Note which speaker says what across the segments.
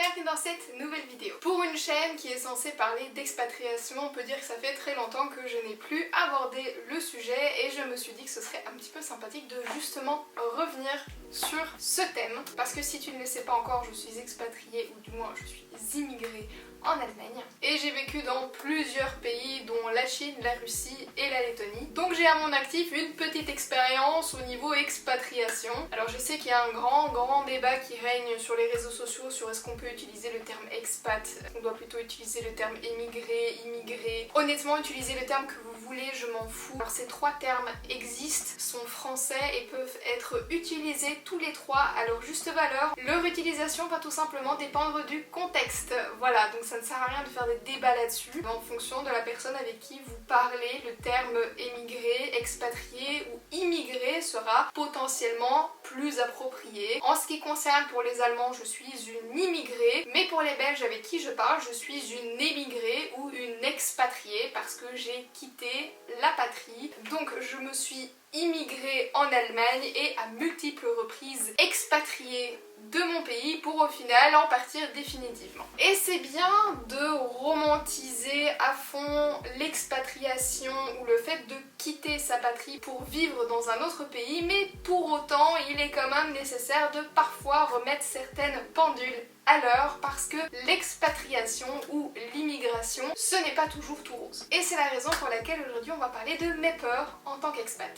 Speaker 1: bienvenue dans cette nouvelle vidéo. Pour une chaîne qui est censée parler d'expatriation, on peut dire que ça fait très longtemps que je n'ai plus abordé le sujet et je me suis dit que ce serait un petit peu sympathique de justement revenir sur ce thème. Parce que si tu ne le sais pas encore, je suis expatriée, ou du moins je suis immigrée en Allemagne. Et j'ai vécu dans plusieurs pays, dont la Chine, la Russie et la Lettonie. Donc j'ai à mon actif une petite expérience au niveau expatriation. Alors je sais qu'il y a un grand débat qui règne sur les réseaux sociaux sur est-ce qu'on peut utiliser le terme expat, on doit plutôt utiliser le terme émigré, immigré. Honnêtement, utilisez le terme que vous voulez, je m'en fous. Alors ces trois termes existent, sont français et peuvent être utilisés tous les trois à leur juste valeur. Leur utilisation va tout simplement dépendre du contexte. Voilà, donc ça ne sert à rien de faire des débats là-dessus. En fonction de la personne avec qui vous parlez, le terme émigré, expatrié ou immigré sera potentiellement plus approprié. En ce qui concerne pour les Allemands, je suis une immigrée, mais pour les Belges avec qui je parle, je suis une émigrée ou une expatriée parce que j'ai quitté la patrie. Donc je me suis immigrée en Allemagne et à multiples reprises expatriée de mon pays pour au final en partir définitivement. Et c'est bien de romantiser à fond l'expatriation ou le fait de quitter sa patrie pour vivre dans un autre pays, mais pour autant il est quand même nécessaire de parfois remettre certaines pendules à l'heure parce que l'expatriation ou l'immigration, ce n'est pas toujours tout rose. Et c'est la raison pour laquelle aujourd'hui on va parler de mes peurs en tant qu'expat.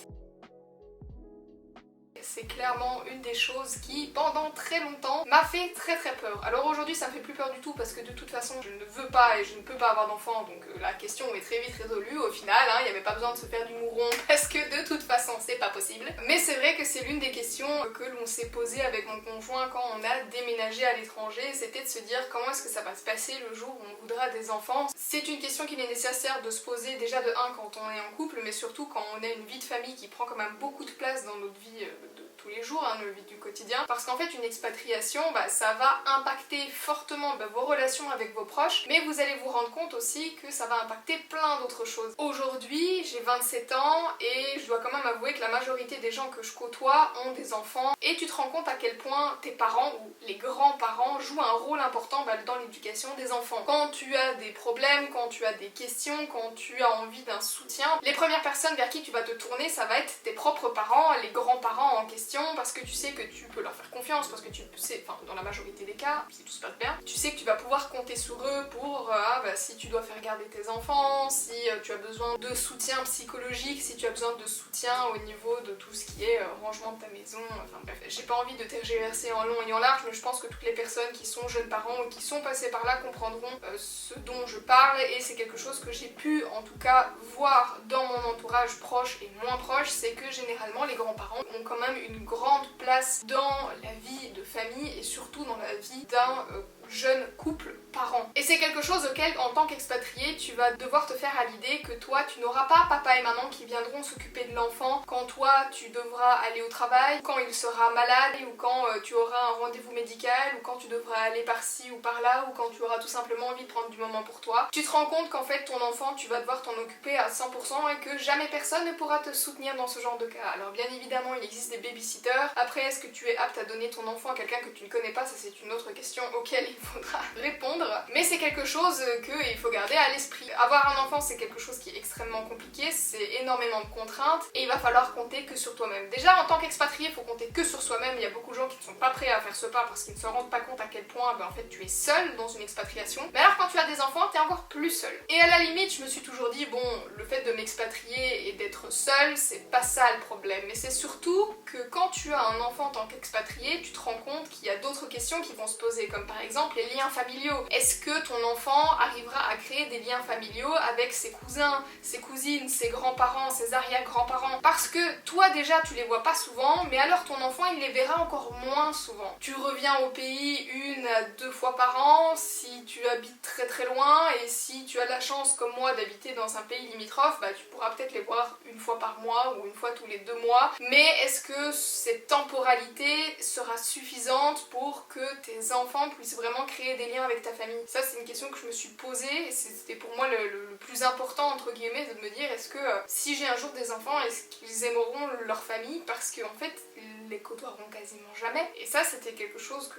Speaker 1: C'est clairement une des choses qui, pendant très longtemps, m'a fait très peur. Alors aujourd'hui ça me fait plus peur du tout parce que de toute façon je ne veux pas et je ne peux pas avoir d'enfant, donc la question est très vite résolue au final, il n'y avait pas besoin de se faire du mouron parce que de toute façon c'est pas possible. Mais c'est vrai que c'est l'une des questions que l'on s'est posée avec mon conjoint quand on a déménagé à l'étranger, c'était de se dire comment est-ce que ça va se passer le jour où on voudra des enfants. C'est une question qu'il est nécessaire de se poser déjà de 1 quand on est en couple, mais surtout quand on a une vie de famille qui prend quand même beaucoup de place dans notre vie de tous les jours, notre vie du quotidien, parce qu'en fait une expatriation, ça va impacter fortement vos relations avec vos proches, mais vous allez vous rendre compte aussi que ça va impacter plein d'autres choses. Aujourd'hui, j'ai 27 ans et je dois quand même avouer que la majorité des gens que je côtoie ont des enfants et tu te rends compte à quel point tes parents ou les grands-parents jouent un rôle important dans l'éducation des enfants. Quand tu as des problèmes, quand tu as des questions, quand tu as envie d'un soutien, les premières personnes vers qui tu vas te tourner, ça va être tes propres parents, les grands-parents en question, parce que tu sais que tu peux leur faire confiance, parce que tu sais, enfin dans la majorité des cas, si tout se passe bien, tu sais que tu vas pouvoir compter sur eux pour si tu dois faire garder tes enfants, si tu as besoin de soutien psychologique, si tu as besoin de soutien au niveau de tout ce qui est rangement de ta maison, enfin bref, j'ai pas envie de tergiverser en long et en large, mais je pense que toutes les personnes qui sont jeunes parents ou qui sont passées par là comprendront ce dont je parle, et c'est quelque chose que j'ai pu en tout cas voir dans mon entourage proche et moins proche, c'est que généralement les grands-parents ont quand même une grande place dans la vie de famille et surtout dans la vie d'un jeune couple parent. Et c'est quelque chose auquel, en tant qu'expatrié, tu vas devoir te faire à l'idée que toi, tu n'auras pas papa et maman qui viendront s'occuper de l'enfant quand toi, tu devras aller au travail, quand il sera malade ou quand tu auras un rendez-vous médical ou quand tu devras aller par-ci ou par-là ou quand tu auras tout simplement envie de prendre du moment pour toi. Tu te rends compte qu'en fait, ton enfant, tu vas devoir t'en occuper à 100% et que jamais personne ne pourra te soutenir dans ce genre de cas. Alors bien évidemment, il existe des babysitters. Après, est-ce que tu es apte à donner ton enfant à quelqu'un que tu ne connais pas? Ça, c'est une autre question auquel il faudra répondre, mais c'est quelque chose qu'il faut garder à l'esprit. Avoir un enfant, c'est quelque chose qui est extrêmement compliqué, c'est énormément de contraintes et il va falloir compter que sur toi-même. Déjà en tant qu'expatrié, il faut compter que sur soi-même. Il y a beaucoup de gens qui ne sont pas prêts à faire ce pas parce qu'ils ne se rendent pas compte à quel point en fait tu es seul dans une expatriation. Mais alors quand tu as des enfants, t'es encore plus seul. Et à la limite, je me suis toujours dit bon, le fait de m'expatrier et d'être seule, c'est pas ça le problème, mais c'est surtout que quand tu as un enfant en tant qu'expatrié, tu te rends compte qu'il y a d'autres questions qui vont se poser, comme par exemple les liens familiaux. Est-ce que ton enfant arrivera à créer des liens familiaux avec ses cousins, ses cousines, ses grands-parents, ses arrière-grands-parents? Parce que toi déjà tu les vois pas souvent, mais alors ton enfant il les verra encore moins souvent. Tu reviens au pays 1 à 2 fois par an si tu habites très loin, et si tu as la chance comme moi d'habiter dans un pays limitrophe, tu pourras peut-être les voir 1 fois par mois ou 1 fois tous les 2 mois, mais est-ce que cette temporalité sera suffisante pour que tes enfants puissent vraiment créer des liens avec ta famille? Ça, c'est une question que je me suis posée et c'était pour moi le plus important entre guillemets, de me dire est-ce que si j'ai un jour des enfants, est-ce qu'ils aimeront leur famille? Parce qu'en fait, ils les côtoieront quasiment jamais. Et ça, c'était quelque chose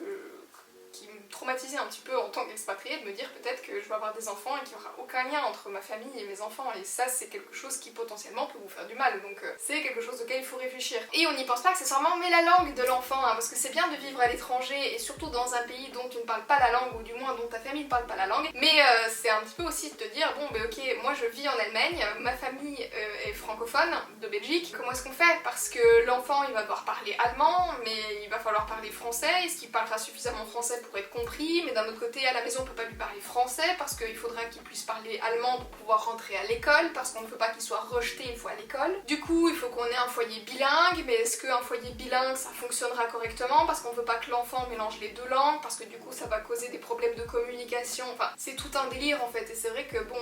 Speaker 1: qui me traumatisait un petit peu en tant qu'expatriée, de me dire peut-être que je vais avoir des enfants et qu'il n'y aura aucun lien entre ma famille et mes enfants, et ça c'est quelque chose qui potentiellement peut vous faire du mal, donc c'est quelque chose auquel il faut réfléchir. Et on n'y pense pas accessoirement, mais la langue de l'enfant, hein, parce que c'est bien de vivre à l'étranger et surtout dans un pays dont tu ne parles pas la langue, ou du moins dont ta famille ne parle pas la langue, mais c'est un petit peu aussi de te dire, bon ben ok, moi je vis en Allemagne, ma famille est francophone, de Belgique, comment est-ce qu'on fait? Parce que l'enfant il va devoir parler allemand, mais il va falloir parler français, est-ce qu'il parlera suffisamment français pour être compris? Mais d'un autre côté, à la maison on peut pas lui parler français, parce qu'il faudra qu'il puisse parler allemand pour pouvoir rentrer à l'école, parce qu'on ne veut pas qu'il soit rejeté une fois à l'école. Du coup, il faut qu'on ait un foyer bilingue, mais est-ce qu'un foyer bilingue ça fonctionnera correctement? Parce qu'on veut pas que l'enfant mélange les deux langues, parce que du coup ça va causer des problèmes de communication, enfin c'est tout un délire en fait, et c'est vrai que bon...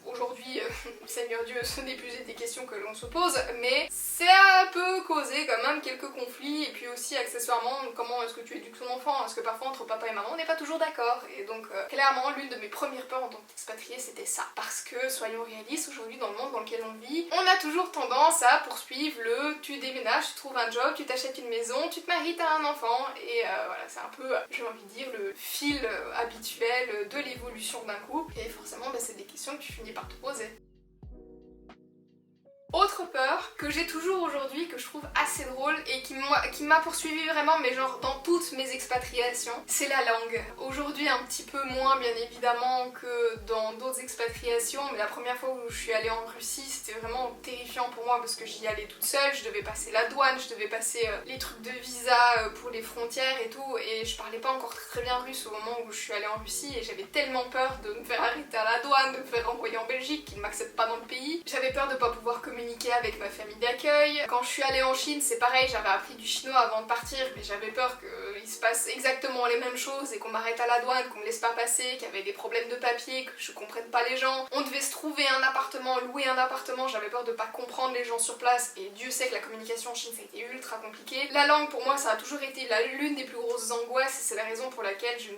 Speaker 1: Aujourd'hui, Seigneur Dieu, ce n'est plus des questions que l'on se pose, mais ça peut causer quand même quelques conflits, et puis aussi accessoirement, comment est-ce que tu éduques ton enfant? Parce que parfois entre papa et maman on n'est pas toujours d'accord, et donc clairement l'une de mes premières peurs en tant qu'expatriée c'était ça. Parce que, soyons réalistes, aujourd'hui dans le monde dans lequel on vit, on a toujours tendance à poursuivre le tu déménages, tu trouves un job, tu t'achètes une maison, tu te maries, t'as un enfant, et voilà, c'est un peu, j'ai envie de dire, le fil habituel de l'évolution d'un couple, et forcément c'est des questions que tu finis par te poser. Autre peur que j'ai toujours aujourd'hui, que je trouve assez drôle et qui m'a poursuivi vraiment, mais genre dans toutes mes expatriations, c'est la langue. Aujourd'hui un petit peu moins bien évidemment que dans d'autres expatriations, mais la première fois où je suis allée en Russie c'était vraiment terrifiant pour moi parce que j'y allais toute seule, je devais passer la douane, je devais passer les trucs de visa pour les frontières et tout, et je parlais pas encore très bien russe au moment où je suis allée en Russie, et j'avais tellement peur de me faire arrêter à la douane, de me faire renvoyer en Belgique, qu'ils ne m'acceptent pas dans le pays. J'avais peur de pas pouvoir communiquer avec ma famille d'accueil. Quand je suis allée en Chine, c'est pareil, j'avais appris du chinois avant de partir, mais j'avais peur qu'il se passe exactement les mêmes choses et qu'on m'arrête à la douane, qu'on me laisse pas passer, qu'il y avait des problèmes de papier, que je comprenne pas les gens. On devait se trouver un appartement, louer un appartement, j'avais peur de pas comprendre les gens sur place, et Dieu sait que la communication en Chine ça a été ultra compliqué. La langue pour moi ça a toujours été l'une des plus grosses angoisses, et c'est la raison pour laquelle je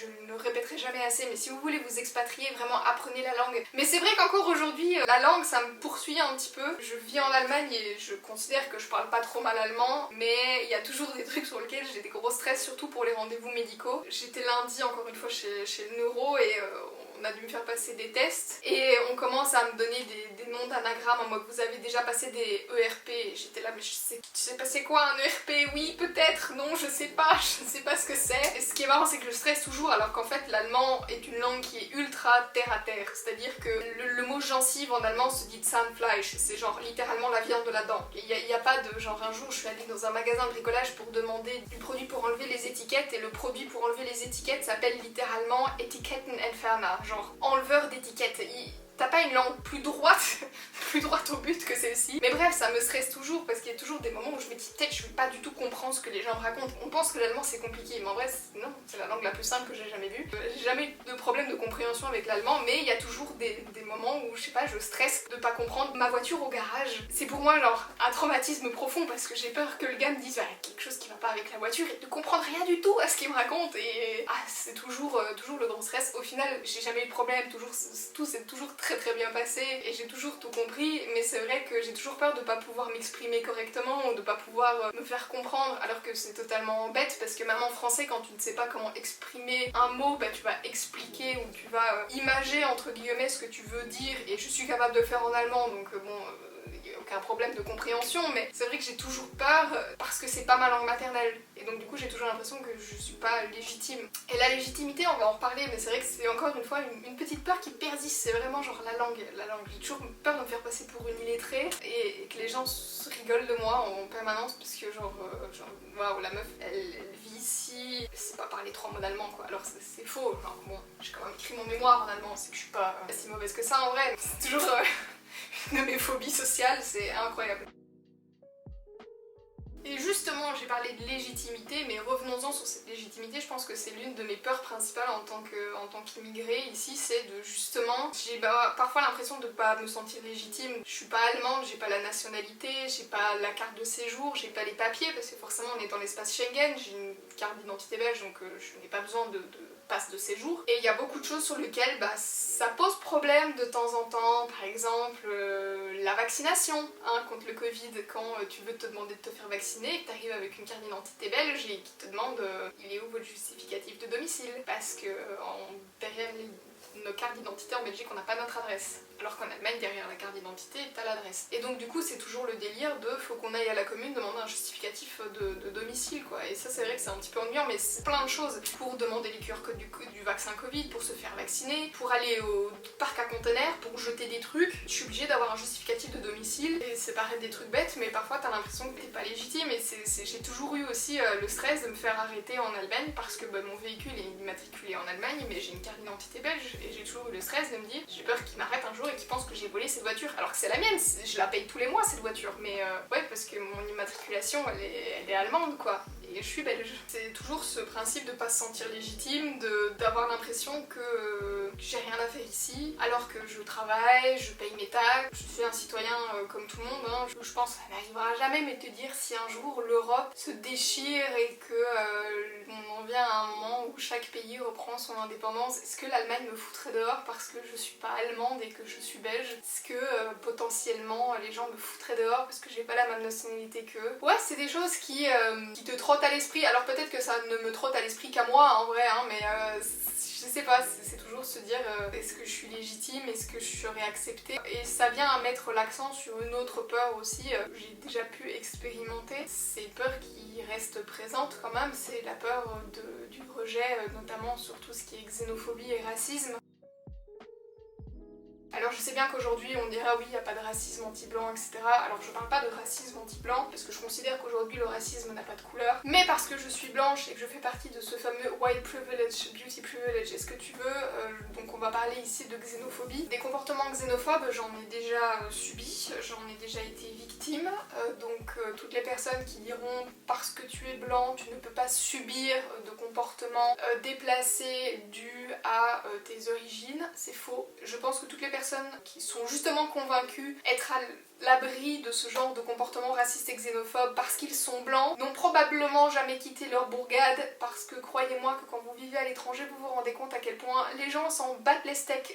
Speaker 1: ne le répéterai jamais assez, mais si vous voulez vous expatrier, vraiment apprenez la langue. Mais c'est vrai qu'encore aujourd'hui, la langue ça me poursuit un petit peu. Je vis en Allemagne et je considère que je parle pas trop mal allemand, mais il y a toujours des trucs sur lesquels j'ai des gros stress, surtout pour les rendez-vous médicaux. J'étais lundi encore une fois chez le neuro, et on a dû me faire passer des tests, et on commence à me donner des noms d'anagrammes en mode vous avez déjà passé des ERP, et j'étais là mais tu sais pas c'est quoi un ERP? Oui peut-être, non je sais pas ce que c'est. Et ce qui est marrant c'est que je stresse toujours, alors qu'en fait l'allemand est une langue qui est ultra terre à terre, c'est-à-dire que le mot gencive en allemand se dit Zahnfleisch, c'est genre littéralement la viande de la dent. Il y a pas de genre, un jour je suis allée dans un magasin de bricolage pour demander du produit pour enlever les étiquettes, et le produit pour enlever les étiquettes s'appelle littéralement Etikettenentferner, genre enleveur d'étiquettes. T'as pas une langue plus droite au but que celle-ci. Mais bref, ça me stresse toujours parce qu'il y a toujours des moments où je me dis peut-être je vais pas du tout comprendre ce que les gens me racontent. On pense que l'allemand c'est compliqué, mais en vrai non, c'est la langue la plus simple que j'ai jamais vue. J'ai jamais eu de problème de compréhension avec l'allemand, mais il y a toujours des moments où je sais pas, je stresse de pas comprendre ma voiture au garage. C'est pour moi genre un traumatisme profond parce que j'ai peur que le gars me dise quelque chose qui va pas avec la voiture et de comprendre rien du tout à ce qu'il me raconte, et c'est toujours le gros stress. Au final j'ai jamais eu de problème, tout s'est toujours très bien passé et j'ai toujours tout compris, mais c'est vrai que j'ai toujours peur de pas pouvoir m'exprimer correctement ou de pas pouvoir me faire comprendre, alors que c'est totalement bête parce que même en français quand tu ne sais pas comment exprimer un mot, tu vas expliquer ou tu vas imager entre guillemets ce que tu veux dire, et je suis capable de le faire en allemand, donc bon... aucun problème de compréhension, mais c'est vrai que j'ai toujours peur parce que c'est pas ma langue maternelle, et donc du coup j'ai toujours l'impression que je suis pas légitime. Et la légitimité, on va en reparler, mais c'est vrai que c'est encore une fois une petite peur qui persiste, c'est vraiment genre la langue. J'ai toujours peur de me faire passer pour une illettrée et que les gens se rigolent de moi en permanence parce que genre waouh, la meuf elle vit ici, c'est pas parler 3 mots d'allemand quoi, alors c'est faux, genre bon, j'ai quand même écrit mon mémoire en allemand, c'est que je suis pas si mauvaise que ça en vrai, c'est toujours une de mes phobies sociales, c'est incroyable. Et justement, j'ai parlé de légitimité, mais revenons-en sur cette légitimité, je pense que c'est l'une de mes peurs principales en tant qu'immigrée ici, c'est de justement, j'ai parfois l'impression de pas me sentir légitime. Je suis pas allemande, j'ai pas la nationalité, j'ai pas la carte de séjour, j'ai pas les papiers, parce que forcément on est dans l'espace Schengen, j'ai une carte d'identité belge, donc je n'ai pas besoin de passe de séjour, et il y a beaucoup de choses sur lesquelles ça pose problème de temps en temps, par exemple la vaccination contre le Covid, quand tu veux te demander de te faire vacciner et que tu arrives avec une carte d'identité belge et qui te demande il est où votre justificatif de domicile, parce que derrière nos cartes d'identité en Belgique on n'a pas notre adresse, alors qu'en Allemagne derrière la carte d'identité t'as l'adresse. Et donc du coup c'est toujours le délire de faut qu'on aille à la commune demander un justificatif de domicile quoi, et ça c'est vrai que c'est un petit peu ennuyant, mais c'est plein de choses pour demander les QR codes du vaccin Covid, pour se faire vacciner, pour aller au parc à conteneurs, pour jeter des trucs, je suis obligée d'avoir un justificatif de domicile, et c'est pareil des trucs bêtes, mais parfois t'as l'impression que t'es pas légitime, et j'ai toujours eu aussi le stress de me faire arrêter en Allemagne parce que mon véhicule est immatriculé en Allemagne, mais j'ai une carte d'identité belge, et j'ai toujours eu le stress de me dire j'ai peur qu'il m'arrête un jour et qu'il pense que j'ai volé cette voiture, alors que c'est la mienne, je la paye tous les mois cette voiture, mais ouais, parce que mon immatriculation elle est allemande quoi, et je suis belge. C'est toujours ce principe de pas se sentir légitime, d'avoir l'impression que j'ai rien à faire ici, alors que je travaille, je paye mes taxes, je suis un citoyen comme tout le monde, hein. Je pense que ça n'arrivera jamais, mais te dire si un jour l'Europe se déchire et que on en vient à un moment où chaque pays reprend son indépendance, est-ce que l'Allemagne me foutrait dehors parce que je suis pas allemande et que je suis belge? Est-ce que potentiellement les gens me foutraient dehors parce que j'ai pas la même nationalité qu'eux? Ouais, c'est des choses qui te trottent à l'esprit. Alors peut-être que ça ne me trotte à l'esprit qu'à moi en vrai, hein, mais je sais pas, c'est toujours se dire est-ce que je suis légitime, est-ce que je serai acceptée? Et ça vient à mettre l'accent sur une autre peur aussi, j'ai déjà pu expérimenter, ces peurs qui restent présentes quand même, c'est la peur du rejet, notamment sur tout ce qui est xénophobie et racisme. Alors je sais bien qu'aujourd'hui on dira oui, il n'y a pas de racisme anti-blanc, etc. Alors je parle pas de racisme anti-blanc, parce que je considère qu'aujourd'hui le racisme n'a pas de couleur, mais parce que je suis blanche et que je fais partie de ce fameux white privilege, beauty privilege, est-ce que tu veux, donc on va parler ici de xénophobie. Des comportements xénophobes, j'en ai déjà subi, j'en ai déjà été victime, donc toutes les personnes qui diront parce que tu es blanc, tu ne peux pas subir de comportements déplacés dus à tes origines, c'est faux. Je pense que toutes les personnes qui sont justement convaincus être à l'abri de ce genre de comportement raciste et xénophobe parce qu'ils sont blancs n'ont probablement jamais quitté leur bourgade, parce que croyez-moi que quand vous vivez à l'étranger vous vous rendez compte à quel point les gens s'en battent les steaks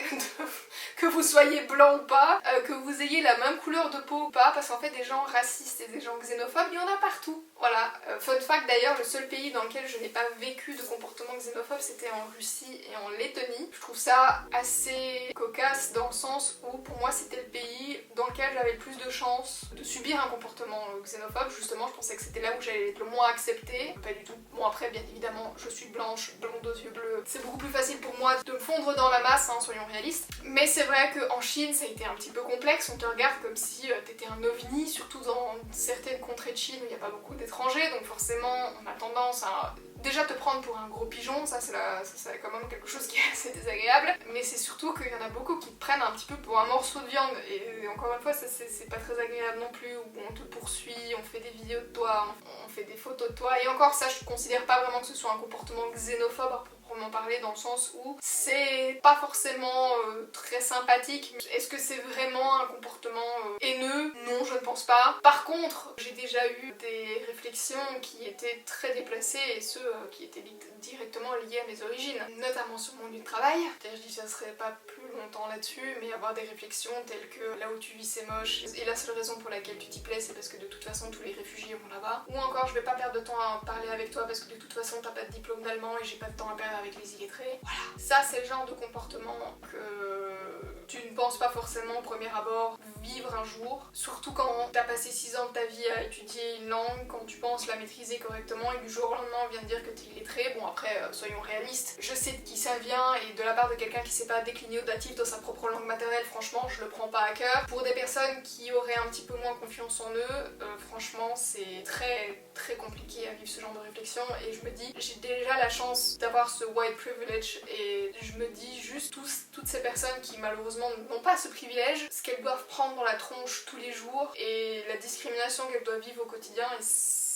Speaker 1: que vous soyez blanc ou pas, que vous ayez la même couleur de peau ou pas, parce qu'en fait des gens racistes et des gens xénophobes il y en a partout. Voilà, fun fact d'ailleurs, le seul pays dans lequel je n'ai pas vécu de comportement xénophobe c'était en Russie et en Lettonie. Je trouve ça assez cocasse dans le sens où pour moi c'était le pays dans lequel j'avais le plus de chances de subir un comportement xénophobe. Justement je pensais que c'était là où j'allais être le moins acceptée, pas du tout. Bon après bien évidemment je suis blanche, blonde aux yeux bleus, c'est beaucoup plus facile pour moi de me fondre dans la masse, hein, soyons réalistes. Mais c'est vrai qu'en Chine ça a été un petit peu complexe, on te regarde comme si t'étais un ovni, surtout dans certaines contrées de Chine où il n'y a pas beaucoup d'étrangers, donc forcément on a tendance à déjà te prendre pour un gros pigeon, ça c'est quand même quelque chose qui est assez désagréable, mais c'est surtout qu'il y en a beaucoup qui te prennent un petit peu pour un morceau de viande, et encore une fois ça c'est pas très agréable non plus, où on te poursuit, on fait des vidéos de toi, on fait des photos de toi, et encore ça je considère pas vraiment que ce soit un comportement xénophobe à proprement parler, dans le sens où c'est pas forcément très sympathique. Est-ce que c'est vraiment un comportement haineux? Non, je ne pense pas. Par contre, j'ai déjà eu des réflexions qui étaient très déplacées, et ceux qui étaient directement liés à mes origines, notamment sur mon lieu de travail. Je dis ça serait pas plus longtemps là-dessus, mais avoir des réflexions telles que là où tu vis c'est moche, et la seule raison pour laquelle tu t'y plais c'est parce que de toute façon tous les réfugiés vont là-bas, ou encore je vais pas perdre de temps à parler avec toi parce que de toute façon t'as pas de diplôme d'allemand et j'ai pas de temps à perdre avec les illettrés. Voilà, ça c'est le genre de comportement que tu ne penses pas forcément au premier abord vivre un jour, surtout quand t'as passé 6 ans de ta vie à étudier une langue, quand tu penses la maîtriser correctement et que du jour au lendemain on vient de dire que t'es illettré. Bon après soyons réalistes, je sais de qui ça vient, et de la part de quelqu'un qui sait pas décliner au datif dans sa propre langue maternelle, franchement je le prends pas à cœur. Pour des personnes qui auraient un petit peu moins confiance en eux, franchement c'est très très compliqué à vivre ce genre de réflexion, et je me dis j'ai déjà la chance d'avoir ce white privilege, et je me dis juste toutes ces personnes qui malheureusement n'ont pas ce privilège, ce qu'elles doivent prendre dans la tronche tous les jours et la discrimination qu'elles doivent vivre au quotidien, et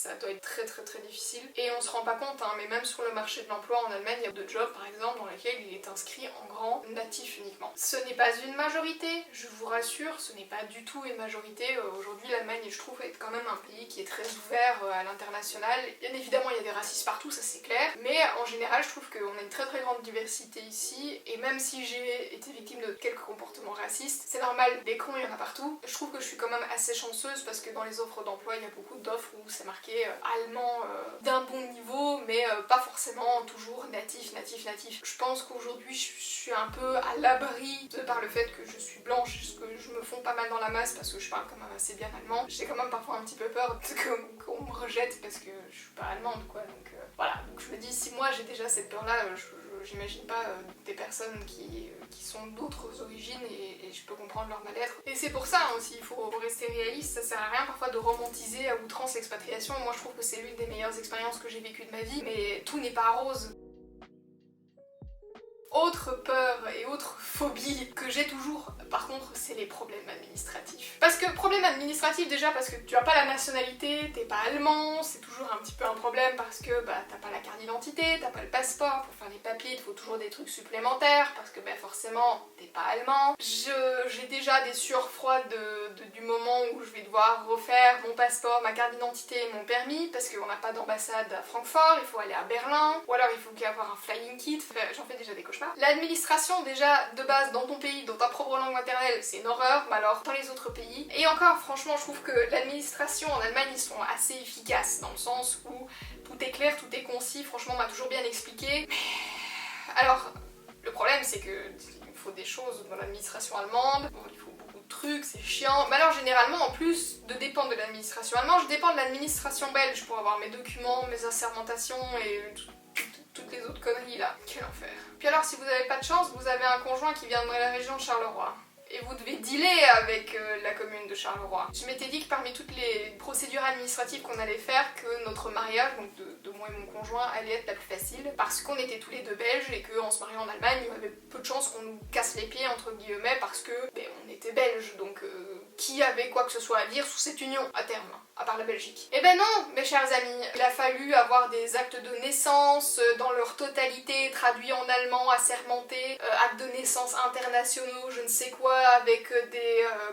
Speaker 1: ça doit être très très très difficile. Et on se rend pas compte, hein, mais même sur le marché de l'emploi en Allemagne, il y a de jobs par exemple dans lesquels il est inscrit en grand natif uniquement. Ce n'est pas une majorité, je vous rassure, ce n'est pas du tout une majorité. Aujourd'hui l'Allemagne, je trouve, est quand même un pays qui est très ouvert à l'international. Bien évidemment il y a des racistes partout, ça c'est clair, mais en général je trouve qu'on a une très très grande diversité ici, et même si j'ai été victime de quelques comportements racistes, c'est normal, des cons il y en a partout. Je trouve que je suis quand même assez chanceuse parce que dans les offres d'emploi il y a beaucoup d'offres où c'est marqué allemand d'un bon niveau, mais pas forcément toujours natif. Je pense qu'aujourd'hui je suis un peu à l'abri de par le fait que je suis blanche, que je me fonds pas mal dans la masse parce que je parle quand même assez bien allemand. J'ai quand même parfois un petit peu peur qu'on me rejette parce que je suis pas allemande quoi, donc voilà. Donc je me dis, si moi j'ai déjà cette peur là, j'imagine pas des personnes qui sont d'autres origines, et je peux comprendre leur mal-être. Et c'est pour ça aussi, il faut rester réaliste, ça sert à rien parfois de romantiser à outrance l'expatriation. Moi je trouve que c'est l'une des meilleures expériences que j'ai vécues de ma vie, mais tout n'est pas rose. Autre peur et autre phobie que j'ai toujours, par contre, c'est les problèmes administratifs. Parce que problème administratif déjà parce que tu as pas la nationalité, t'es pas allemand, c'est toujours un petit peu un problème parce que t'as pas la carte d'identité, t'as pas le passeport, pour faire les papiers il te faut toujours des trucs supplémentaires parce que forcément t'es pas allemand. J'ai déjà des sueurs froides du moment où je vais devoir refaire mon passeport, ma carte d'identité et mon permis parce qu'on n'a pas d'ambassade à Francfort, il faut aller à Berlin, ou alors il faut qu'il y ait un flying kit, j'en fais déjà des cauchemars. L'administration déjà de base dans ton pays, dans ta propre langue maternelle, c'est une horreur, mais alors dans les autres pays. Et encore franchement je trouve que l'administration en Allemagne ils sont assez efficaces dans le sens où tout est clair, tout est concis, franchement on m'a toujours bien expliqué. Alors le problème c'est que il faut des choses dans l'administration allemande, bon, il faut beaucoup de trucs, c'est chiant. Mais alors généralement en plus de dépendre de l'administration allemande, je dépends de l'administration belge pour avoir mes documents, mes assermentations et toutes les autres conneries là. Quel enfer. Puis alors si vous n'avez pas de chance, vous avez un conjoint qui vient de la région de Charleroi. Et vous devez dealer avec la commune de Charleroi. Je m'étais dit que parmi toutes les procédures administratives qu'on allait faire, que notre mariage, donc de moi et mon conjoint, allait être la plus facile, parce qu'on était tous les deux belges et qu'en se mariant en Allemagne, il y avait peu de chances qu'on nous casse les pieds entre guillemets parce que on était belges, donc qui avait quoi que ce soit à dire sous cette union à terme, à part la Belgique. Eh ben non, mes chers amis, il a fallu avoir des actes de naissance dans leur totalité, traduits en allemand, assermentés, actes de naissance internationaux, je ne sais quoi, avec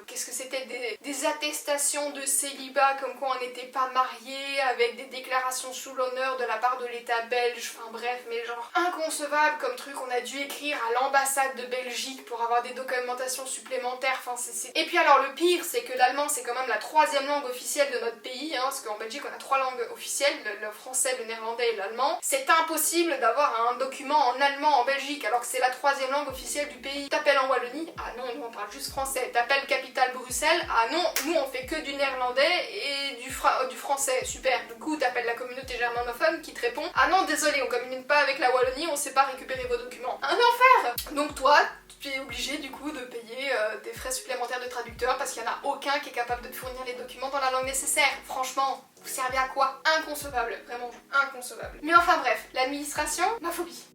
Speaker 1: qu'est-ce que c'était, des attestations de célibat comme quoi on n'était pas mariés, avec des déclarations sous l'honneur de la part de l'État belge, enfin bref, mais genre inconcevable comme truc. On a dû écrire à l'ambassade de Belgique pour avoir des documentations supplémentaires, enfin c'est... Et puis alors le pire c'est que l'allemand c'est quand même la troisième langue officielle de notre pays, hein, parce qu'en Belgique on a 3 langues officielles, le français, le néerlandais et l'allemand. C'est impossible d'avoir un document en allemand en Belgique alors que c'est la 3e langue officielle du pays. T'appelles en Wallonie, ah non, nous on parle juste français. T'appelles capitale Bruxelles, ah non, nous on fait que du néerlandais et du français, super. Du coup t'appelles la communauté germanophone qui te répond, ah non désolé, on communique pas avec la Wallonie, on sait pas récupérer vos documents. Un enfer. Donc toi, tu es obligé du coup de payer des frais supplémentaires de traducteur parce qu'il y en a aucun qui est capable de te fournir les documents dans la langue nécessaire. Franchement, vous servez à quoi? Inconcevable, vraiment inconcevable. Mais enfin bref, l'administration, ma phobie.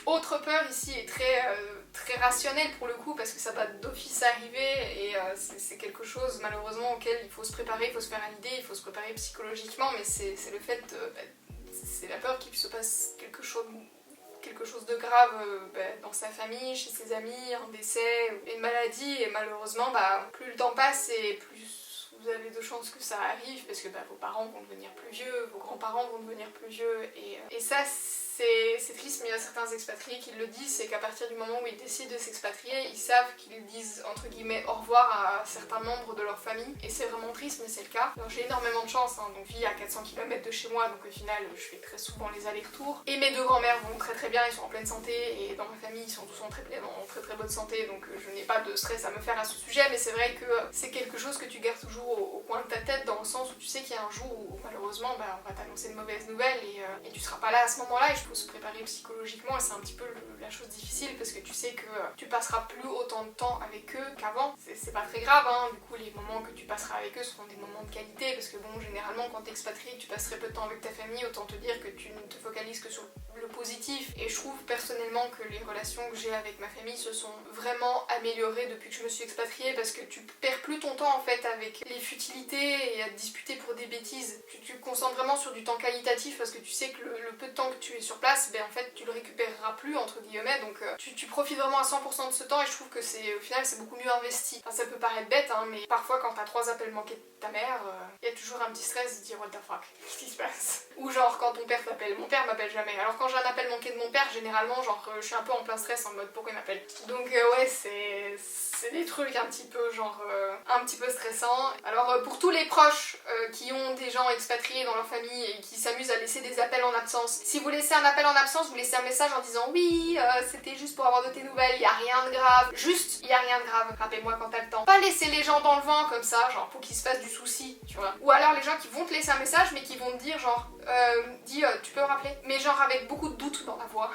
Speaker 1: Autre peur ici est très rationnelle pour le coup parce que ça va d'office arriver et c'est quelque chose malheureusement auquel il faut se préparer, il faut se faire à l'idée, il faut se préparer psychologiquement, mais c'est le fait, c'est la peur qu'il se passe quelque chose de grave dans sa famille, chez ses amis, un décès, une maladie, et malheureusement plus le temps passe et plus vous avez de chances que ça arrive parce que vos parents vont devenir plus vieux, vos grands-parents vont devenir plus vieux et ça c'est triste, mais il y a certains expatriés qui le disent, c'est qu'à partir du moment où ils décident de s'expatrier, ils savent qu'ils disent entre guillemets au revoir à certains membres de leur famille, et c'est vraiment triste mais c'est le cas. Alors j'ai énormément de chance, hein, donc je vis à 400 km de chez moi, donc au final je fais très souvent les allers-retours, et mes 2 grands-mères vont très bien, ils sont en pleine santé, et dans ma famille ils sont tous en très bonne santé, donc je n'ai pas de stress à me faire à ce sujet, mais c'est vrai que c'est quelque chose que tu gardes toujours au coin de ta tête, dans le sens où tu sais qu'il y a un jour où malheureusement on va t'annoncer une mauvaise nouvelle et tu seras pas là à ce moment-là, et je faut se préparer psychologiquement, et c'est un petit peu la chose difficile parce que tu sais que tu passeras plus autant de temps avec eux qu'avant. C'est pas très grave, hein, du coup les moments que tu passeras avec eux seront des moments de qualité parce que bon, généralement quand t'es expatrié tu passerais peu de temps avec ta famille, autant te dire que tu ne te focalises que sur le positif. Et je trouve personnellement que les relations que j'ai avec ma famille se sont vraiment améliorées depuis que je me suis expatriée, parce que tu perds plus ton temps en fait avec les futilités et à te disputer pour des bêtises. Tu te concentres vraiment sur du temps qualitatif, parce que tu sais que le peu de temps que tu es sur place, ben en fait tu le récupéreras plus entre guillemets, donc tu profites vraiment à 100% de ce temps, et je trouve que c'est au final c'est beaucoup mieux investi. Enfin, ça peut paraître bête hein, mais parfois quand t'as 3 appels manqués de ta mère, il y a toujours un petit stress de dire what the fuck, qu'est-ce qui se passe? Ou genre quand ton père t'appelle, mon père m'appelle jamais, alors quand j'ai un appel manqué de mon père, généralement genre je suis un peu en plein stress en mode pourquoi il m'appelle. Donc ouais, c'est des trucs un petit peu genre un petit peu stressants. Alors pour tous les proches qui ont des gens expatriés dans leur famille et qui s'amusent à laisser des appels en absence, si vous laissez un appel en absence, vous laissez un message en disant oui c'était juste pour avoir de tes nouvelles, il y a rien de grave, juste il y a rien de grave, rappelle-moi quand t'as le temps. Pas laisser les gens dans le vent comme ça, genre pour qu'ils se fassent du souci, tu vois. Ou alors les gens qui vont te laisser un message mais qui vont te dire genre dis tu peux me rappeler, mais genre avec beaucoup de doute dans la voix.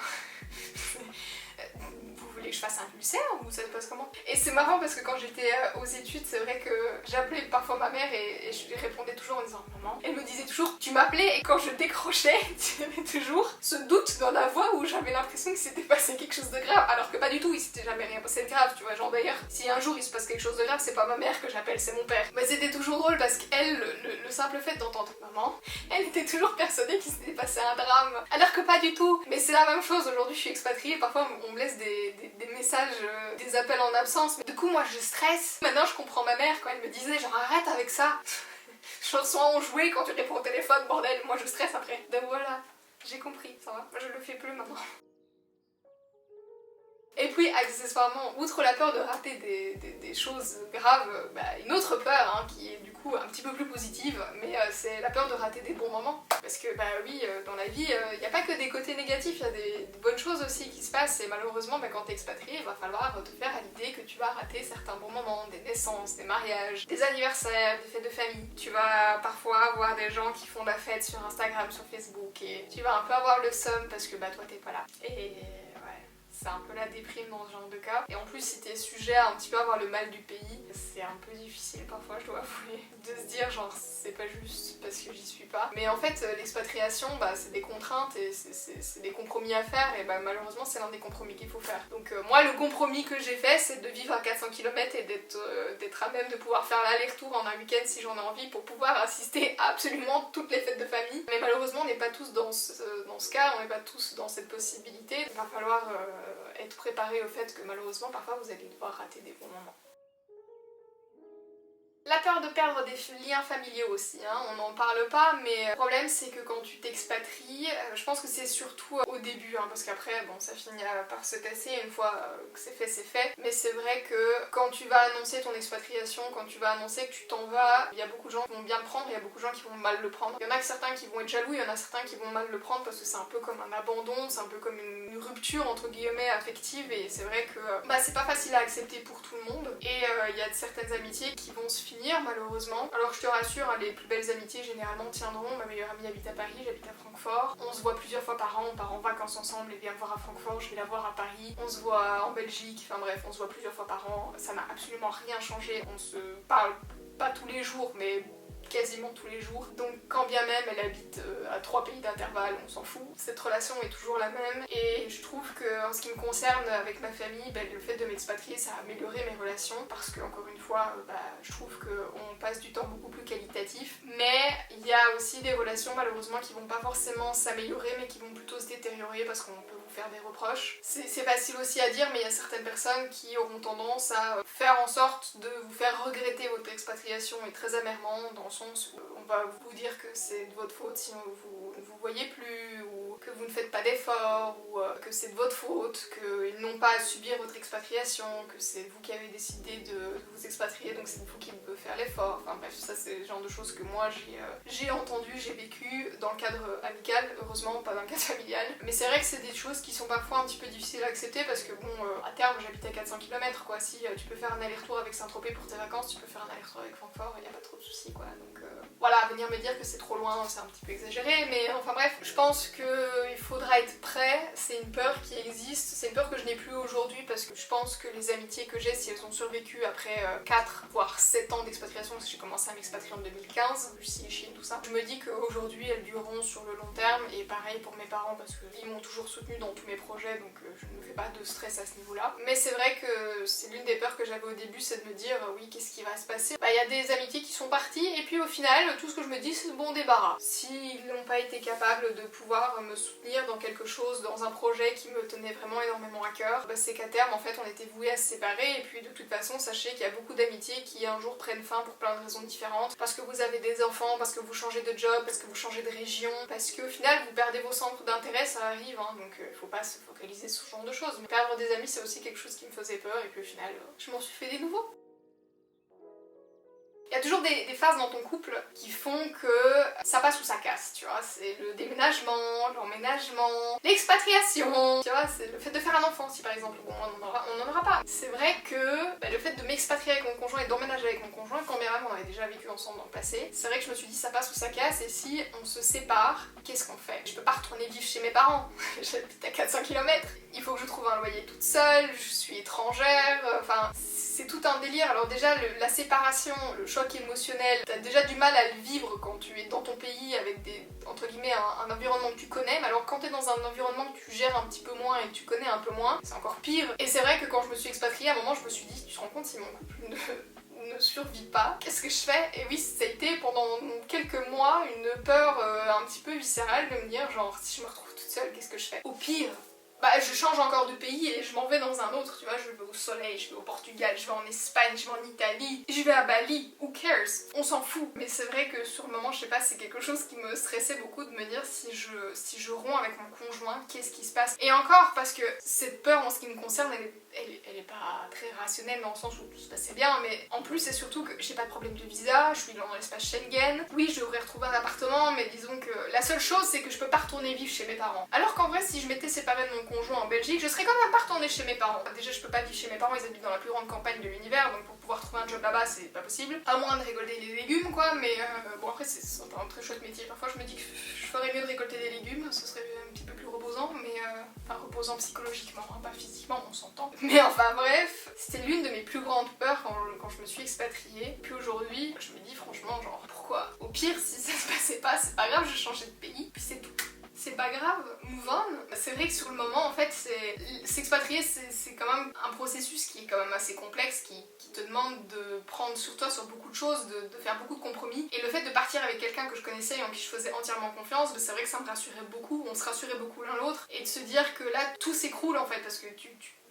Speaker 1: Vous voulez que je fasse un ulcère ou ça se passe comment? Et c'est marrant parce que quand j'étais aux études, c'est vrai que j'appelais parfois ma mère et je lui répondais toujours en disant maman. Elle me disait toujours tu m'appelais, et quand je décrochais, tu avais toujours ce doute dans la voix où j'avais l'impression que s'était passé quelque chose de grave, alors que pas du tout, il s'était jamais rien passé de grave, tu vois. Genre d'ailleurs, si un jour il se passe quelque chose de grave, c'est pas ma mère que j'appelle, c'est mon père. Mais c'était toujours drôle parce qu'elle, le simple fait d'entendre maman, elle était toujours persuadée qu'il s'était passé un drame, alors que pas du tout. Mais c'est la même chose, aujourd'hui je suis expatriée, parfois on me laisse des messages, des appels en absence, mais du coup moi je stresse. Maintenant je comprends ma mère quand elle me disait genre arrête avec ça. Chanson en jouet quand tu réponds au téléphone, bordel, moi je stresse après. Donc voilà, j'ai compris, ça va, je le fais plus maintenant. Et puis accessoirement, outre la peur de rater des choses graves, une autre peur hein, qui est du coup un petit peu plus positive, mais c'est la peur de rater des bons moments. Parce que oui, dans la vie, il n'y a pas que des côtés négatifs, il y a des bonnes choses aussi qui se passent, et malheureusement quand t'es expatrié, il va falloir te faire à l'idée que tu vas rater certains bons moments, des naissances, des mariages, des anniversaires, des fêtes de famille. Tu vas parfois avoir des gens qui font la fête sur Instagram, sur Facebook, et tu vas un peu avoir le seum parce que toi t'es pas là. Et c'est un peu la déprime dans ce genre de cas. Et en plus, si t'es sujet à un petit peu avoir le mal du pays, c'est un peu difficile parfois, je dois avouer, de se dire genre c'est pas juste parce que j'y suis pas. Mais en fait, l'expatriation, c'est des contraintes et c'est des compromis à faire, et malheureusement, c'est l'un des compromis qu'il faut faire. Donc moi, le compromis que j'ai fait, c'est de vivre à 400 km et d'être à même de pouvoir faire l'aller-retour en un week-end si j'en ai envie pour pouvoir assister à absolument toutes les fêtes de famille. Mais malheureusement, on n'est pas tous dans ce cas, on n'est pas tous dans cette possibilité. Il va falloir être préparé au fait que malheureusement parfois vous allez devoir rater des bons moments. La peur de perdre des liens familiaux aussi, hein, on n'en parle pas, mais le problème c'est que quand tu t'expatries, je pense que c'est surtout au début, hein, parce qu'après ça finit par se tasser, une fois que c'est fait, mais c'est vrai que quand tu vas annoncer ton expatriation, quand tu vas annoncer que tu t'en vas, il y a beaucoup de gens qui vont bien le prendre, il y a beaucoup de gens qui vont mal le prendre. Il y en a que certains qui vont être jaloux, il y en a certains qui vont mal le prendre parce que c'est un peu comme un abandon, c'est un peu comme une rupture entre guillemets affective, et c'est vrai que c'est pas facile à accepter pour tout le monde, et il y a certaines amitiés qui vont se finir malheureusement. Alors je te rassure, hein, les plus belles amitiés généralement tiendront. Ma meilleure amie habite à Paris, j'habite à Francfort. On se voit plusieurs fois par an, on part en vacances ensemble, elle vient me voir à Francfort, je vais la voir à Paris. On se voit en Belgique, enfin bref, on se voit plusieurs fois par an. Ça n'a absolument rien changé, on se parle pas tous les jours, mais quasiment tous les jours. Donc quand bien même elle habite à 3 pays d'intervalle, on s'en fout. Cette relation est toujours la même, et je trouve que en ce qui me concerne avec ma famille, le fait de m'expatrier ça a amélioré mes relations, parce que encore une fois je trouve qu'on passe du temps beaucoup plus qualitatif, mais il y a aussi des relations malheureusement qui vont pas forcément s'améliorer mais qui vont plutôt se détériorer parce qu'on peut vous faire des reproches. C'est facile aussi à dire, mais il y a certaines personnes qui auront tendance à faire en sorte de vous faire regretter votre expatriation, et très amèrement, dans le sens où on va vous dire que c'est de votre faute si vous ne vous voyez plus, ou que vous ne faites pas d'efforts, ou que c'est de votre faute, qu'ils n'ont pas à subir votre expatriation, que c'est vous qui avez décidé de vous expatrier, donc c'est vous qui devez faire l'effort. Enfin bref, ça c'est le genre de choses que moi j'ai entendu, j'ai vécu dans le cadre amical, heureusement pas dans le cadre familial. Mais c'est vrai que c'est des choses qui sont parfois un petit peu difficiles à accepter, parce que à terme j'habite à 400 km quoi. Si tu peux faire un aller-retour avec Saint-Tropez pour tes vacances, tu peux faire un aller-retour avec Francfort, il n'y a pas trop de soucis quoi. Donc voilà, venir me dire que c'est trop loin, c'est un petit peu exagéré, mais enfin bref, je pense que qu'il faudra être prêt, c'est une peur qui existe, c'est une peur que je n'ai plus aujourd'hui parce que je pense que les amitiés que j'ai, si elles ont survécu après 4 voire 7 ans d'expatriation, parce que j'ai commencé à m'expatrier en 2015, Russie, Chine, tout ça, je me dis qu'aujourd'hui elles dureront sur le long terme, et pareil pour mes parents parce qu'ils m'ont toujours soutenue dans tous mes projets, donc je ne me fais pas de stress à ce niveau-là. Mais c'est vrai que c'est l'une des peurs que j'avais au début, c'est de me dire oui, qu'est-ce qui va se passer? Bah il y a des amitiés qui sont parties, et puis au final, tout ce que je me dis c'est bon débarras. S'ils n'ont pas été capables de pouvoir me soutenir dans quelque chose, dans un projet qui me tenait vraiment énormément à cœur, bah c'est qu'à terme en fait on était voués à se séparer, et puis de toute façon sachez qu'il y a beaucoup d'amitiés qui un jour prennent fin pour plein de raisons différentes, parce que vous avez des enfants, parce que vous changez de job, parce que vous changez de région, parce qu'au final vous perdez vos centres d'intérêt, ça arrive, hein, donc faut pas se focaliser sur ce genre de choses. Mais perdre des amis c'est aussi quelque chose qui me faisait peur, et puis au final je m'en suis fait des nouveaux. Il y a toujours des phases dans ton couple qui font que ça passe ou ça casse, tu vois. C'est le déménagement, l'emménagement, l'expatriation, tu vois, c'est le fait de faire un enfant si par exemple. Bon, on n'en aura pas. C'est vrai que le fait de m'expatrier avec mon conjoint et d'emménager avec mon conjoint, quand bien même on avait déjà vécu ensemble dans le passé, c'est vrai que je me suis dit ça passe ou ça casse, et si on se sépare, qu'est-ce qu'on fait? Je peux pas retourner vivre chez mes parents, j'habite à 400 km, il faut que je trouve un loyer toute seule, je suis étrangère, enfin c'est tout un délire. Alors déjà la séparation, le choc émotionnel, t'as déjà du mal à le vivre quand tu es dans ton pays avec des, entre guillemets, un environnement que tu connais, mais alors quand t'es dans un environnement que tu gères un petit peu moins et que tu connais un peu moins, c'est encore pire. Et c'est vrai que quand je me suis expatriée, à un moment je me suis dit, tu te rends compte si mon couple ne survit pas, qu'est-ce que je fais? Et oui, ça a été pendant quelques mois une peur un petit peu viscérale de me dire genre si je me retrouve toute seule, qu'est-ce que je fais? Au pire, bah je change encore de pays et je m'en vais dans un autre, tu vois, je vais au soleil, je vais au Portugal, je vais en Espagne, je vais en Italie, je vais à Bali, who cares? On s'en fout. Mais c'est vrai que sur le moment, je sais pas, c'est quelque chose qui me stressait beaucoup de me dire si je romps avec mon conjoint, qu'est-ce qui se passe? Et encore, parce que cette peur en ce qui me concerne, elle est pas très rationnelle dans le sens où tout se passait bien, mais en plus c'est surtout que j'ai pas de problème de visa, je suis dans l'espace Schengen, oui je devrais retrouver un appartement, mais disons que la seule chose c'est que je peux pas retourner vivre chez mes parents. Alors qu'en vrai si je m'étais séparée de mon conjoint en Belgique, je serais quand même pas retournée chez mes parents. Déjà je peux pas vivre chez mes parents, ils habitent dans la plus grande campagne de l'univers, donc pour pouvoir trouver un job là-bas c'est pas possible, à moins de récolter les légumes quoi, mais bon après c'est un très chouette métier, parfois je me dis que je ferais mieux de récolter des légumes, ce serait un petit peu plus reposant, mais enfin reposant psychologiquement, hein, pas physiquement, on s'entend. Mais enfin bref, c'était l'une de mes plus grandes peurs quand je me suis expatriée. Puis aujourd'hui, je me dis franchement genre pourquoi? Au pire si ça se passait pas, c'est pas grave, je changeais de pays, puis c'est tout. C'est pas grave, move on. C'est vrai que sur le moment, en fait, s'expatrier, c'est quand même un processus qui est quand même assez complexe, qui te demande de prendre sur toi sur beaucoup de choses, de faire beaucoup de compromis. Et le fait de partir avec quelqu'un que je connaissais et en qui je faisais entièrement confiance, c'est vrai que ça me rassurait beaucoup, on se rassurait beaucoup l'un l'autre. Et de se dire que là, tout s'écroule en fait, parce que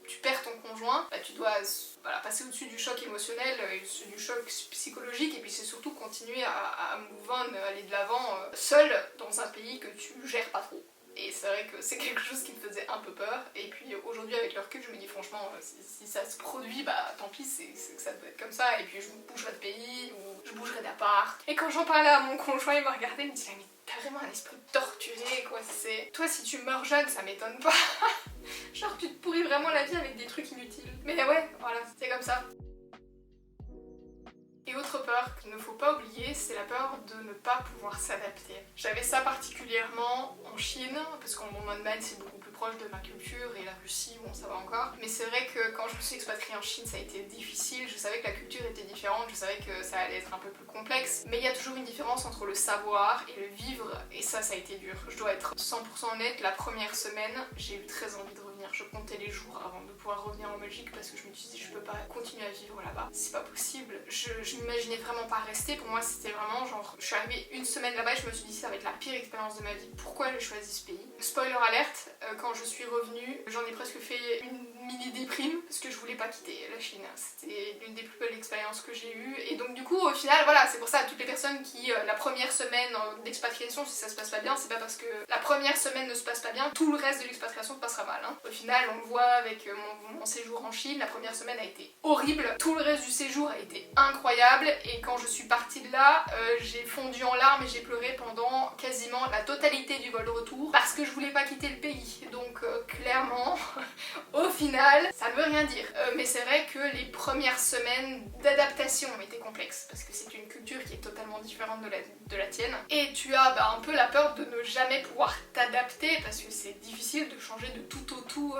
Speaker 1: tu perds ton conjoint, bah, tu dois voilà, passer au-dessus du choc émotionnel et au-dessus du choc psychologique, et puis c'est surtout continuer à move on, aller de l'avant seul dans un pays que tu gères pas trop. Et c'est vrai que c'est quelque chose qui me faisait un peu peur, et puis aujourd'hui avec le recul je me dis franchement si ça se produit bah tant pis, c'est que ça doit être comme ça, et puis je bougerai de pays ou je bougerai d'appart. Et quand j'en parlais à mon conjoint, il m'a regardé, il me dit mais t'as vraiment un esprit torturé quoi, c'est... Toi si tu meurs jeune ça m'étonne pas. Genre tu te pourris vraiment la vie avec des trucs inutiles. Mais ouais, voilà, c'est comme ça. Et autre peur qu'il ne faut pas oublier, c'est la peur de ne pas pouvoir s'adapter. J'avais ça particulièrement en Chine, parce qu'en Allemagne c'est beaucoup plus proche de ma culture, et la Russie, bon ça va encore. Mais c'est vrai que quand je me suis expatriée en Chine, ça a été difficile, je savais que la culture était différente, je savais que ça allait être un peu plus complexe, mais il y a toujours une différence entre le savoir et le vivre, et ça a été dur. Je dois être 100% honnête, la première semaine, j'ai eu très envie de revenir. Je comptais les jours avant de pouvoir revenir en Belgique parce que je me suis dit je peux pas continuer à vivre là-bas, c'est pas possible. Je m'imaginais vraiment pas rester, pour moi c'était vraiment genre, je suis arrivée une semaine là-bas et je me suis dit ça va être la pire expérience de ma vie, pourquoi j'ai choisi ce pays? Spoiler alerte, quand je suis revenue, j'en ai presque fait une mini déprime parce que je voulais pas quitter la Chine, c'était l'une des plus belles expériences que j'ai eues, et donc du coup au final voilà, c'est pour ça toutes les personnes qui la première semaine d'expatriation, si ça se passe pas bien, c'est pas parce que la première semaine ne se passe pas bien, tout le reste de l'expatriation se passera mal, hein. Au final on le voit avec mon séjour en Chine, la première semaine a été horrible, tout le reste du séjour a été incroyable, et quand je suis partie de là, j'ai fondu en larmes et j'ai pleuré pendant quasiment la totalité du vol de retour parce que je voulais pas quitter le pays. Donc clairement, au final final, ça ne veut rien dire. Mais c'est vrai que les premières semaines d'adaptation ont été complexes parce que c'est une culture qui est totalement différente de la tienne. Et tu as un peu la peur de ne jamais pouvoir t'adapter parce que c'est difficile de changer de tout au tout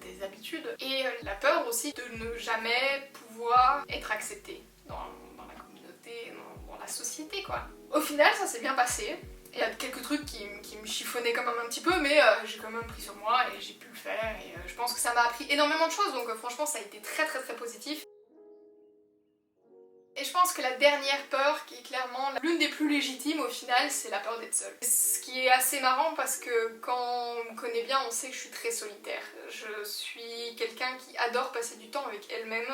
Speaker 1: tes habitudes. Et la peur aussi de ne jamais pouvoir être accepté dans la communauté, dans la société quoi. Au final, ça s'est bien passé. Il y a quelques trucs qui me chiffonnaient quand même un petit peu, mais j'ai quand même pris sur moi et j'ai pu le faire. Et je pense que ça m'a appris énormément de choses, donc franchement ça a été très positif. Et je pense que la dernière peur, qui est clairement l'une des plus légitimes au final, c'est la peur d'être seule. Ce qui est assez marrant parce que quand on me connaît bien, on sait que je suis très solitaire. Je suis quelqu'un qui adore passer du temps avec elle-même.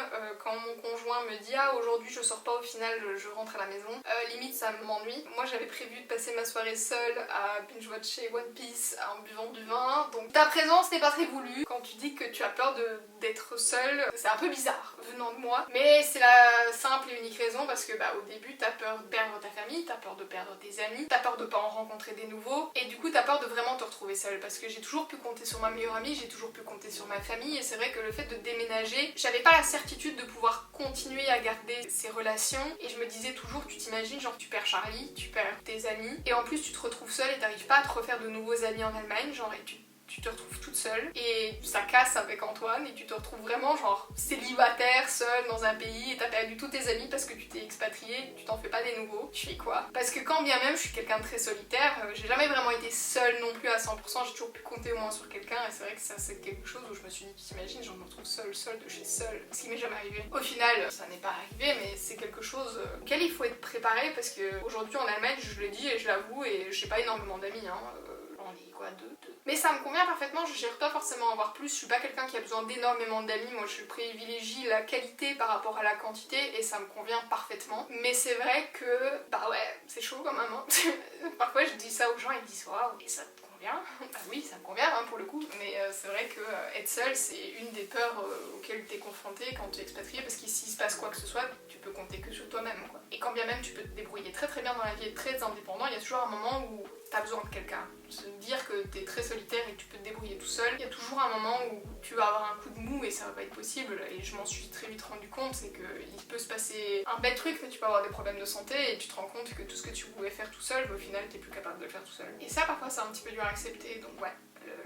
Speaker 1: Quand mon conjoint me dit « Ah, aujourd'hui je sors pas, au final je rentre à la maison », limite ça m'ennuie. Moi j'avais prévu de passer ma soirée seule à binge-watcher One Piece en buvant du vin, donc ta présence n'est pas très voulue. Quand tu dis que tu as peur d'être seule, c'est un peu bizarre venant de moi, mais c'est la simple et unique raison parce que au début t'as peur de perdre ta famille, t'as peur de perdre tes amis, t'as peur de pas en rencontrer des nouveaux et du coup t'as peur de vraiment te retrouver seule parce que j'ai toujours pu compter sur ma meilleure amie, j'ai toujours pu compter sur ma famille et c'est vrai que le fait de déménager, j'avais pas la certitude de pouvoir continuer à garder ces relations et je me disais toujours, tu t'imagines genre tu perds Charlie, tu perds tes amis et en plus tu te retrouves seule et t'arrives pas à te refaire de nouveaux amis en Allemagne, genre et tu te retrouves toute seule et ça casse avec Antoine et tu te retrouves vraiment genre célibataire, seule dans un pays et t'as perdu tous tes amis parce que tu t'es expatriée, tu t'en fais pas des nouveaux, tu fais quoi? Parce que quand bien même je suis quelqu'un de très solitaire, j'ai jamais vraiment été seule non plus à 100%, j'ai toujours pu compter au moins sur quelqu'un et c'est vrai que ça c'est quelque chose où je me suis dit, tu t'imagines, genre je me retrouve seule de chez seule, ce qui m'est jamais arrivé. Au final, ça n'est pas arrivé mais c'est quelque chose auquel il faut être préparé parce que aujourd'hui en Allemagne, je le dis et je l'avoue et j'ai pas énormément d'amis j'en ai quoi, deux. Mais ça me convient parfaitement, je cherche pas forcément à avoir plus, je suis pas quelqu'un qui a besoin d'énormément d'amis, moi je privilégie la qualité par rapport à la quantité et ça me convient parfaitement. Mais c'est vrai que, ouais, c'est chaud quand même, hein. Parfois je dis ça aux gens, ils me disent waouh, et ça te convient? Bah oui, ça me convient pour le coup, mais c'est vrai que être seule c'est une des peurs auxquelles tu es confronté quand tu es expatrié parce que s'il se passe quoi que ce soit, tu peux compter que sur toi-même quoi. Et quand bien même tu peux te débrouiller très bien dans la vie et très indépendant, il y a toujours un moment où t'as besoin de quelqu'un. Se dire que t'es très solitaire et que tu peux te débrouiller tout seul, il y a toujours un moment où tu vas avoir un coup de mou et ça va pas être possible et je m'en suis très vite rendu compte, c'est qu'il peut se passer un bête truc mais tu peux avoir des problèmes de santé et tu te rends compte que tout ce que tu pouvais faire tout seul, au final t'es plus capable de le faire tout seul. Et ça parfois c'est un petit peu dur à accepter, donc ouais.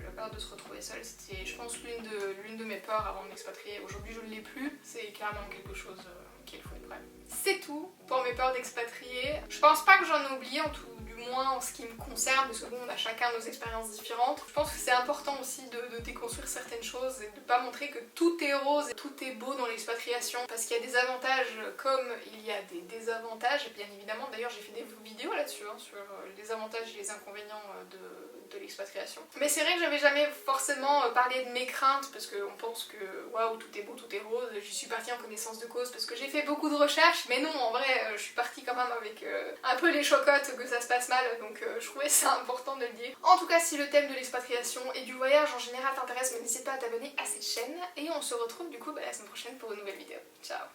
Speaker 1: La peur de se retrouver seule, c'était je pense l'une de mes peurs avant de m'expatrier. Aujourd'hui je ne l'ai plus, c'est clairement quelque chose qu'il faut être prêt. C'est tout pour mes peurs d'expatrier. Je pense pas que j'en ai oublié en tout du moins en ce qui me concerne, parce que bon, on a chacun nos expériences différentes. Je pense que c'est important aussi de déconstruire certaines choses et de pas montrer que tout est rose et tout est beau dans l'expatriation, parce qu'il y a des avantages comme il y a des désavantages, bien évidemment. D'ailleurs j'ai fait des vidéos là-dessus, sur les avantages et les inconvénients de l'expatriation. Mais c'est vrai que j'avais jamais forcément parlé de mes craintes, parce qu'on pense que waouh, tout est beau, tout est rose. J'y suis partie en connaissance de cause parce que j'ai fait beaucoup de recherches, mais non, en vrai, je suis partie quand même avec un peu les chocottes que ça se passe mal, donc je trouvais ça important de le dire. En tout cas, si le thème de l'expatriation et du voyage en général t'intéresse, n'hésite pas à t'abonner à cette chaîne, et on se retrouve du coup la semaine prochaine pour une nouvelle vidéo. Ciao!